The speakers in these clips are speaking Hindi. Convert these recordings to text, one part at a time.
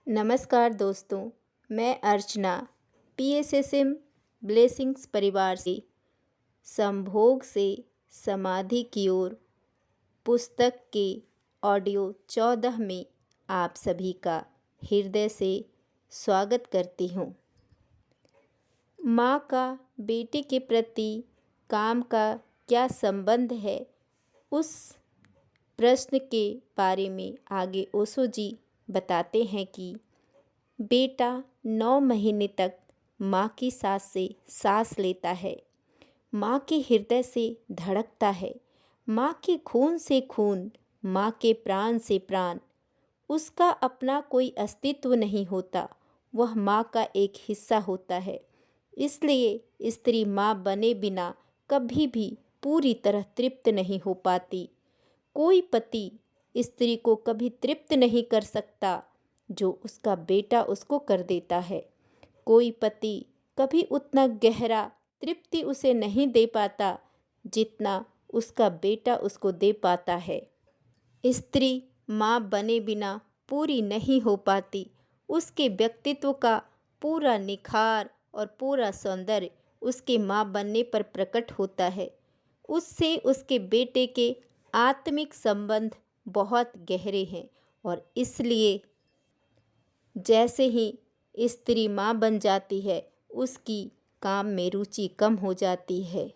नमस्कार दोस्तों, मैं अर्चना पीएसएसएम ब्लेसिंग्स परिवार से संभोग से समाधि की ओर पुस्तक के ऑडियो 14 में आप सभी का हृदय से स्वागत करती हूँ। माँ का बेटे के प्रति काम का क्या संबंध है, उस प्रश्न के बारे में आगे ओशो जी बताते हैं कि बेटा 9 महीने तक माँ की सांस से सांस लेता है, माँ के हृदय से धड़कता है, माँ के खून से खून, माँ के प्राण से प्राण। उसका अपना कोई अस्तित्व नहीं होता, वह माँ का एक हिस्सा होता है। इसलिए स्त्री माँ बने बिना कभी भी पूरी तरह तृप्त नहीं हो पाती। कोई पति स्त्री को कभी तृप्त नहीं कर सकता जो उसका बेटा उसको कर देता है। कोई पति कभी उतना गहरा तृप्ति उसे नहीं दे पाता जितना उसका बेटा उसको दे पाता है। स्त्री माँ बने बिना पूरी नहीं हो पाती। उसके व्यक्तित्व का पूरा निखार और पूरा सौंदर्य उसके माँ बनने पर प्रकट होता है। उससे उसके बेटे के आत्मिक संबंध बहुत गहरे हैं और इसलिए जैसे ही स्त्री माँ बन जाती है, उसकी काम में रुचि कम हो जाती है।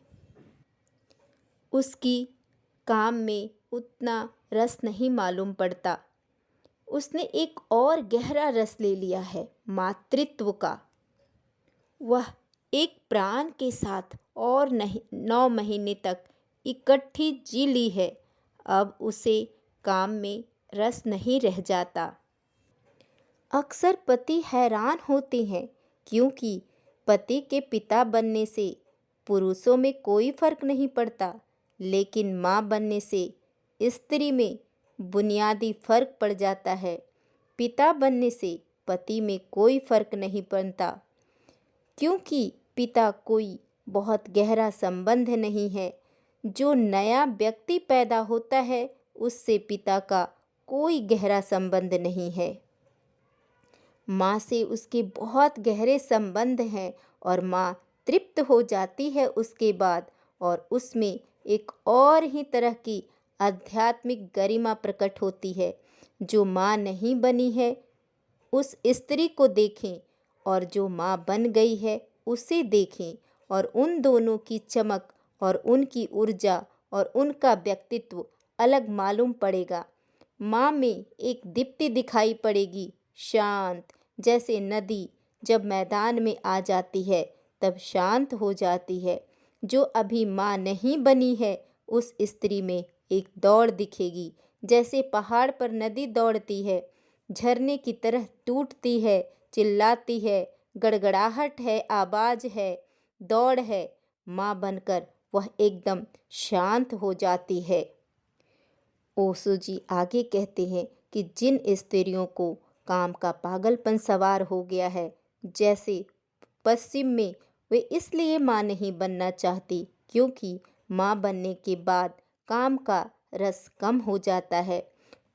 उसकी काम में उतना रस नहीं मालूम पड़ता। उसने एक और गहरा रस ले लिया है मातृत्व का। वह एक प्राण के साथ और 9 महीने तक इकट्ठी जी ली है। अब उसे काम में रस नहीं रह जाता। अक्सर पति हैरान होते हैं क्योंकि पति के पिता बनने से पुरुषों में कोई फर्क नहीं पड़ता, लेकिन माँ बनने से स्त्री में बुनियादी फर्क पड़ जाता है। पिता बनने से पति में कोई फर्क नहीं पड़ता क्योंकि पिता कोई बहुत गहरा संबंध नहीं है। जो नया व्यक्ति पैदा होता है उससे पिता का कोई गहरा संबंध नहीं है। माँ से उसके बहुत गहरे संबंध हैं और माँ तृप्त हो जाती है उसके बाद, और उसमें एक और ही तरह की आध्यात्मिक गरिमा प्रकट होती है। जो माँ नहीं बनी है उस स्त्री को देखें और जो माँ बन गई है उसे देखें, और उन दोनों की चमक और उनकी ऊर्जा और उनका व्यक्तित्व अलग मालूम पड़ेगा। माँ में एक दीप्ति दिखाई पड़ेगी, शांत, जैसे नदी जब मैदान में आ जाती है तब शांत हो जाती है। जो अभी माँ नहीं बनी है उस स्त्री में एक दौड़ दिखेगी, जैसे पहाड़ पर नदी दौड़ती है, झरने की तरह टूटती है, चिल्लाती है, गड़गड़ाहट है, आवाज है, दौड़ है। माँ बनकर वह एकदम शांत हो जाती है। ओशो जी आगे कहते हैं कि जिन स्त्रियों को काम का पागलपन सवार हो गया है, जैसे पश्चिम में, वे इसलिए माँ नहीं बनना चाहती क्योंकि माँ बनने के बाद काम का रस कम हो जाता है।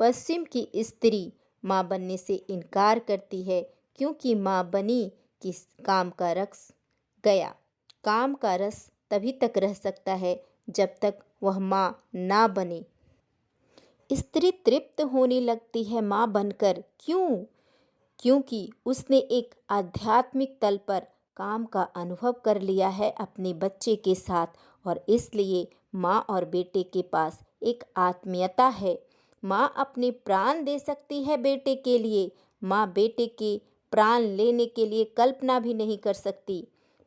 पश्चिम की स्त्री माँ बनने से इनकार करती है क्योंकि माँ बनी कि काम का रस गया। काम का रस तभी तक रह सकता है जब तक वह माँ ना बने। स्त्री तृप्त होने लगती है माँ बनकर। क्यों? क्योंकि उसने एक आध्यात्मिक तल पर काम का अनुभव कर लिया है अपने बच्चे के साथ, और इसलिए माँ और बेटे के पास एक आत्मीयता है। माँ अपने प्राण दे सकती है बेटे के लिए। माँ बेटे के प्राण लेने के लिए कल्पना भी नहीं कर सकती।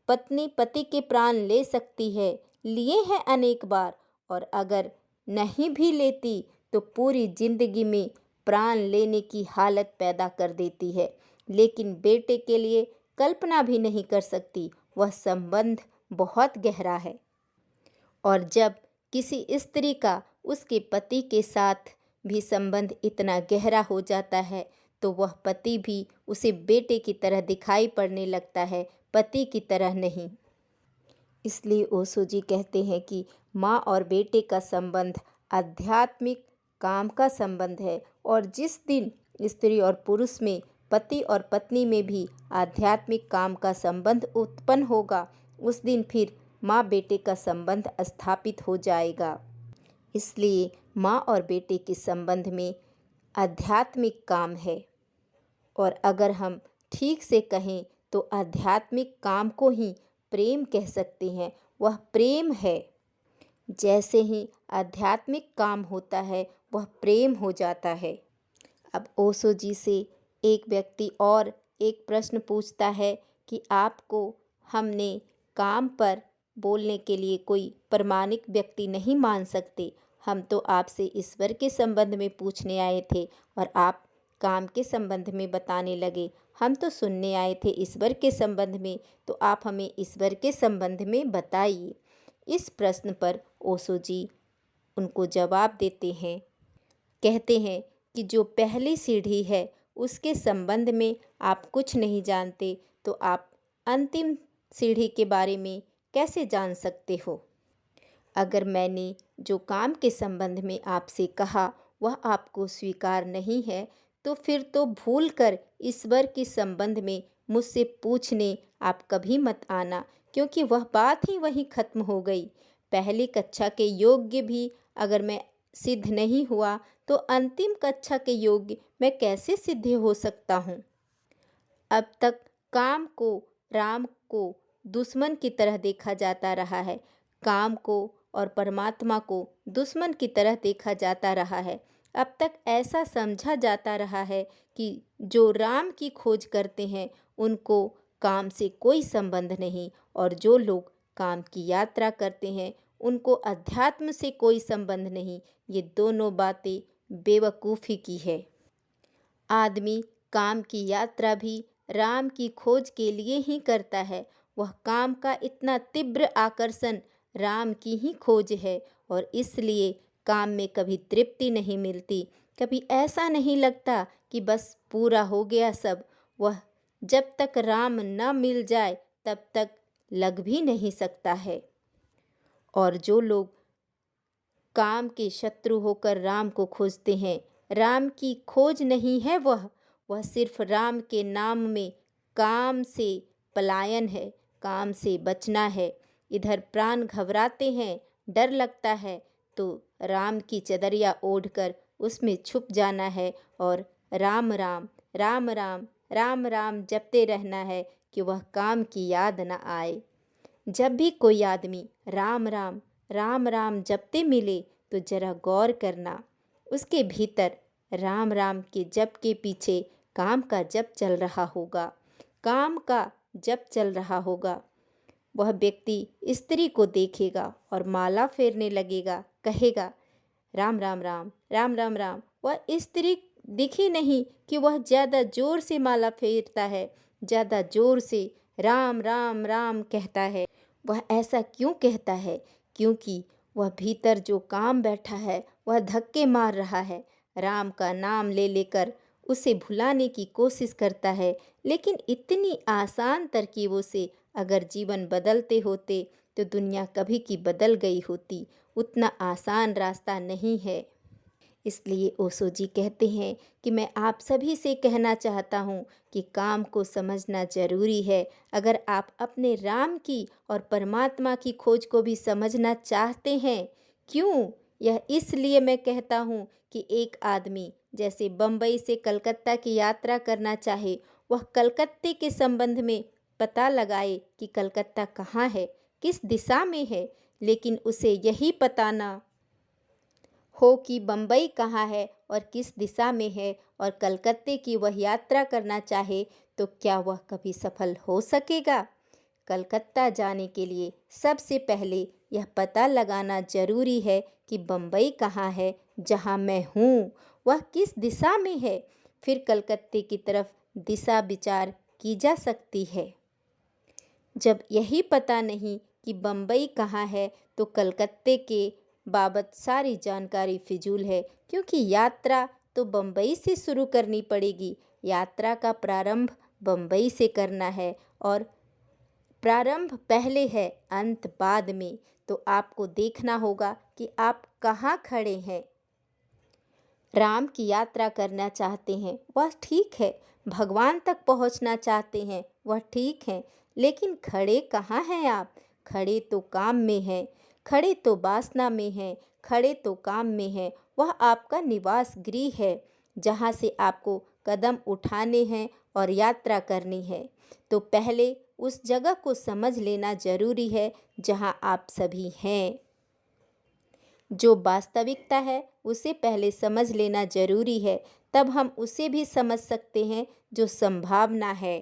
पत्नी पति के प्राण ले सकती है, लिए हैं अनेक बार, और अगर नहीं भी लेती तो पूरी जिंदगी में प्राण लेने की हालत पैदा कर देती है, लेकिन बेटे के लिए कल्पना भी नहीं कर सकती। वह संबंध बहुत गहरा है। और जब किसी स्त्री का उसके पति के साथ भी संबंध इतना गहरा हो जाता है तो वह पति भी उसे बेटे की तरह दिखाई पड़ने लगता है, पति की तरह नहीं। इसलिए ओशो जी कहते हैं कि माँ और बेटे का संबंध आध्यात्मिक काम का संबंध है, और जिस दिन स्त्री और पुरुष में पति और पत्नी में भी आध्यात्मिक काम का संबंध उत्पन्न होगा, उस दिन फिर माँ बेटे का संबंध स्थापित हो जाएगा। इसलिए माँ और बेटे के संबंध में आध्यात्मिक काम है। और अगर हम ठीक से कहें तो आध्यात्मिक काम को ही प्रेम कह सकते हैं। वह प्रेम है। जैसे ही आध्यात्मिक काम होता है वह प्रेम हो जाता है। अब ओशो जी से एक व्यक्ति और एक प्रश्न पूछता है कि आपको हमने काम पर बोलने के लिए कोई प्रामाणिक व्यक्ति नहीं मान सकते। हम तो आपसे ईश्वर के संबंध में पूछने आए थे और आप काम के संबंध में बताने लगे। हम तो सुनने आए थे ईश्वर के संबंध में, तो आप हमें ईश्वर के संबंध में बताइए। इस प्रश्न पर ओशो जी उनको जवाब देते हैं। कहते हैं कि जो पहली सीढ़ी है उसके संबंध में आप कुछ नहीं जानते, तो आप अंतिम सीढ़ी के बारे में कैसे जान सकते हो। अगर मैंने जो काम के संबंध में आपसे कहा वह आपको स्वीकार नहीं है, तो फिर तो भूलकर ईश्वर के संबंध में मुझसे पूछने आप कभी मत आना, क्योंकि वह बात ही वहीं खत्म हो गई। पहली कक्षा के योग्य भी अगर मैं सिद्ध नहीं हुआ, तो अंतिम कक्षा के योग्य मैं कैसे सिद्ध हो सकता हूँ। अब तक काम को, राम को दुश्मन की तरह देखा जाता रहा है। काम को और परमात्मा को दुश्मन की तरह देखा जाता रहा है। अब तक ऐसा समझा जाता रहा है कि जो राम की खोज करते हैं उनको काम से कोई संबंध नहीं, और जो लोग काम की यात्रा करते हैं उनको अध्यात्म से कोई संबंध नहीं। ये दोनों बातें बेवकूफ़ी की है। आदमी काम की यात्रा भी राम की खोज के लिए ही करता है। वह काम का इतना तीव्र आकर्षण राम की ही खोज है, और इसलिए काम में कभी तृप्ति नहीं मिलती। कभी ऐसा नहीं लगता कि बस पूरा हो गया सब। वह जब तक राम न मिल जाए तब तक लग भी नहीं सकता है। और जो लोग काम के शत्रु होकर राम को खोजते हैं, राम की खोज नहीं है वह सिर्फ राम के नाम में काम से पलायन है, काम से बचना है। इधर प्राण घबराते हैं, डर लगता है, तो राम की चदरिया ओढ़कर उसमें छुप जाना है और राम राम राम राम राम राम जपते रहना है कि वह काम की याद न आए। जब भी कोई आदमी राम राम राम राम जपते मिले तो जरा गौर करना, उसके भीतर राम राम के जप के पीछे काम का जप चल रहा होगा। काम का जप चल रहा होगा। वह व्यक्ति स्त्री को देखेगा और माला फेरने लगेगा, कहेगा राम राम राम राम राम राम। वह स्त्री दिखी नहीं कि वह ज़्यादा जोर से माला फेरता है, ज़्यादा जोर से राम राम राम कहता है। वह ऐसा क्यों कहता है? क्योंकि वह भीतर जो काम बैठा है वह धक्के मार रहा है, राम का नाम ले लेकर उसे भुलाने की कोशिश करता है। लेकिन इतनी आसान तरकीबों से अगर जीवन बदलते होते तो दुनिया कभी की बदल गई होती। उतना आसान रास्ता नहीं है। इसलिए ओशो जी कहते हैं कि मैं आप सभी से कहना चाहता हूँ कि काम को समझना जरूरी है। अगर आप अपने राम की और परमात्मा की खोज को भी समझना चाहते हैं। क्यों? यह इसलिए मैं कहता हूँ कि एक आदमी जैसे बम्बई से कलकत्ता की यात्रा करना चाहे, वह कलकत्ते के संबंध में पता लगाए कि कलकत्ता कहाँ है, किस दिशा में है, लेकिन उसे यही पता ना हो कि बम्बई कहाँ है और किस दिशा में है, और कलकत्ते की वह यात्रा करना चाहे, तो क्या वह कभी सफल हो सकेगा? कलकत्ता जाने के लिए सबसे पहले यह पता लगाना जरूरी है कि बम्बई कहाँ है, जहाँ मैं हूँ वह किस दिशा में है। फिर कलकत्ते की तरफ दिशा विचार की जा सकती है। जब यही पता नहीं कि बम्बई कहाँ है, तो कलकत्ते के बाबत सारी जानकारी फिजूल है, क्योंकि यात्रा तो बम्बई से शुरू करनी पड़ेगी। यात्रा का प्रारंभ बम्बई से करना है, और प्रारंभ पहले है, अंत बाद में। तो आपको देखना होगा कि आप कहाँ खड़े हैं। राम की यात्रा करना चाहते हैं, वह ठीक है, भगवान तक पहुंचना चाहते हैं, वह ठीक है, लेकिन खड़े कहाँ हैं आप? खड़े तो काम में हैं, खड़े तो वासना में हैं, खड़े तो काम में हैं। वह आपका निवास गृह है, जहाँ से आपको कदम उठाने हैं और यात्रा करनी है। तो पहले उस जगह को समझ लेना जरूरी है जहाँ आप सभी हैं। जो वास्तविकता है उसे पहले समझ लेना जरूरी है, तब हम उसे भी समझ सकते हैं जो संभावना है।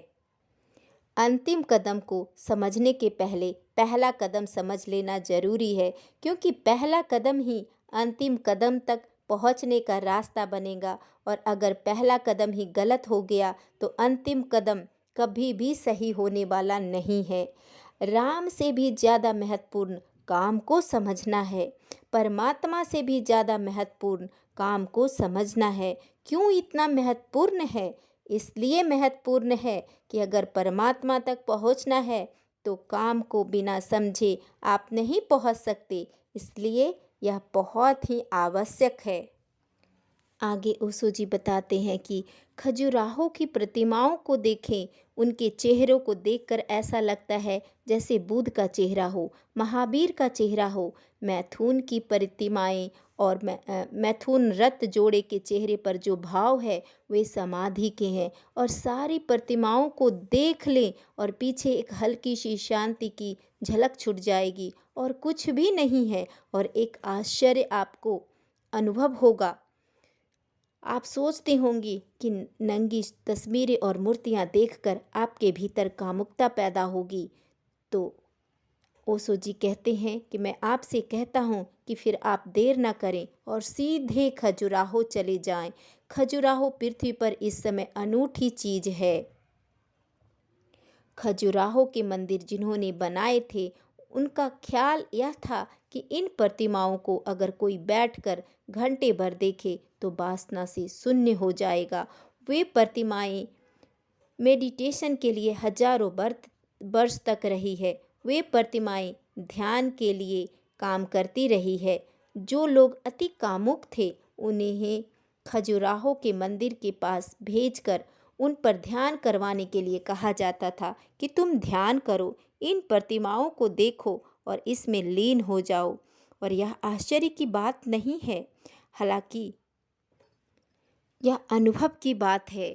अंतिम कदम को समझने के पहले पहला कदम समझ लेना जरूरी है, क्योंकि पहला कदम ही अंतिम कदम तक पहुंचने का रास्ता बनेगा, और अगर पहला कदम ही गलत हो गया तो अंतिम कदम कभी भी सही होने वाला नहीं है। राम से भी ज़्यादा महत्वपूर्ण काम को समझना है, परमात्मा से भी ज़्यादा महत्वपूर्ण काम को समझना है। क्यों इतना महत्वपूर्ण है? इसलिए महत्वपूर्ण है कि अगर परमात्मा तक पहुंचना है तो काम को बिना समझे आप नहीं पहुंच सकते, इसलिए यह बहुत ही आवश्यक है। आगे ओशो जी बताते हैं कि खजुराहो की प्रतिमाओं को देखें, उनके चेहरों को देखकर ऐसा लगता है जैसे बुद्ध का चेहरा हो, महावीर का चेहरा हो। मैथुन की प्रतिमाएं और मैथुन रथ जोड़े के चेहरे पर जो भाव है वे समाधि के हैं। और सारी प्रतिमाओं को देख लें और पीछे एक हल्की सी शांति की झलक छूट जाएगी और कुछ भी नहीं है, और एक आश्चर्य आपको अनुभव होगा। आप सोचते होंगे कि नंगी तस्वीरें और मूर्तियां देखकर आपके भीतर कामुकता पैदा होगी। तो ओशो जी कहते हैं कि मैं आपसे कहता हूं कि फिर आप देर ना करें और सीधे खजुराहो चले जाएं। खजुराहो पृथ्वी पर इस समय अनूठी चीज है। खजुराहो के मंदिर जिन्होंने बनाए थे, उनका ख्याल यह था कि इन प्रतिमाओं को अगर कोई बैठकर घंटे भर देखे तो वासना से शून्य हो जाएगा। वे प्रतिमाएं मेडिटेशन के लिए हजारों वर्ष तक रही है। वे प्रतिमाएं ध्यान के लिए काम करती रही है। जो लोग अति कामुक थे उन्हें खजुराहो के मंदिर के पास भेजकर उन पर ध्यान करवाने के लिए कहा जाता था कि तुम ध्यान करो, इन प्रतिमाओं को देखो और इसमें लीन हो जाओ। और यह आश्चर्य की बात नहीं है, हालांकि यह अनुभव की बात है।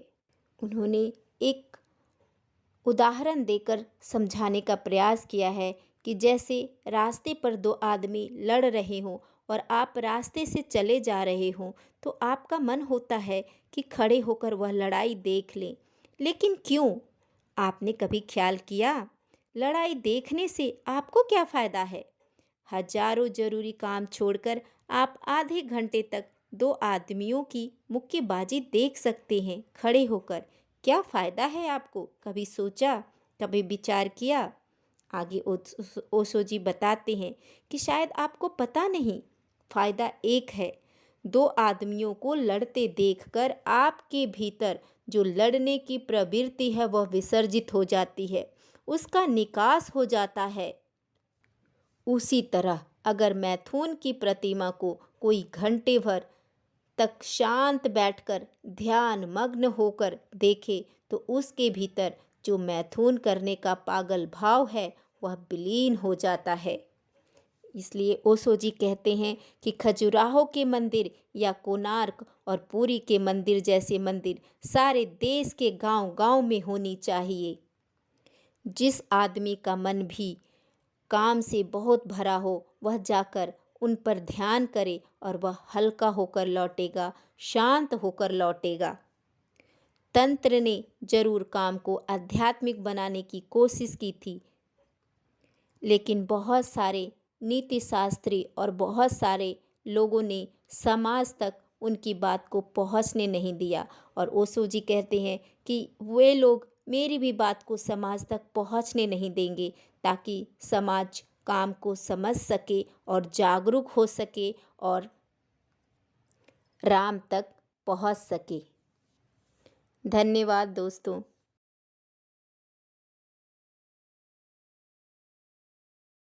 उन्होंने एक उदाहरण देकर समझाने का प्रयास किया है कि जैसे रास्ते पर दो आदमी लड़ रहे हों और आप रास्ते से चले जा रहे हों, तो आपका मन होता है कि खड़े होकर वह लड़ाई देख लें। लेकिन क्यों? आपने कभी ख्याल किया, लड़ाई देखने से आपको क्या फ़ायदा है? हजारों जरूरी काम छोड़कर आप आधे घंटे तक दो आदमियों की मुक्केबाजी देख सकते हैं खड़े होकर। क्या फ़ायदा है आपको? कभी सोचा, कभी विचार किया? आगे ओशो जी बताते हैं कि शायद आपको पता नहीं, फ़ायदा एक है। दो आदमियों को लड़ते देखकर आपके भीतर जो लड़ने की प्रवृत्ति है वह विसर्जित हो जाती है, उसका निकास हो जाता है। उसी तरह अगर मैथुन की प्रतिमा को कोई घंटे भर तक शांत बैठकर ध्यान मग्न होकर देखे तो उसके भीतर जो मैथुन करने का पागल भाव है वह विलीन हो जाता है। इसलिए ओशो जी कहते हैं कि खजुराहो के मंदिर या कोणार्क और पुरी के मंदिर जैसे मंदिर सारे देश के गांव-गांव में होनी चाहिए। जिस आदमी का मन भी काम से बहुत भरा हो वह जाकर उन पर ध्यान करे और वह हल्का होकर लौटेगा, शांत होकर लौटेगा। तंत्र ने जरूर काम को आध्यात्मिक बनाने की कोशिश की थी, लेकिन बहुत सारे नीति शास्त्री और बहुत सारे लोगों ने समाज तक उनकी बात को पहुंचने नहीं दिया। और ओशो जी कहते हैं कि वे लोग मेरी भी बात को समाज तक पहुंचने नहीं देंगे, ताकि समाज काम को समझ सके और जागरूक हो सके और राम तक पहुंच सके। धन्यवाद दोस्तों।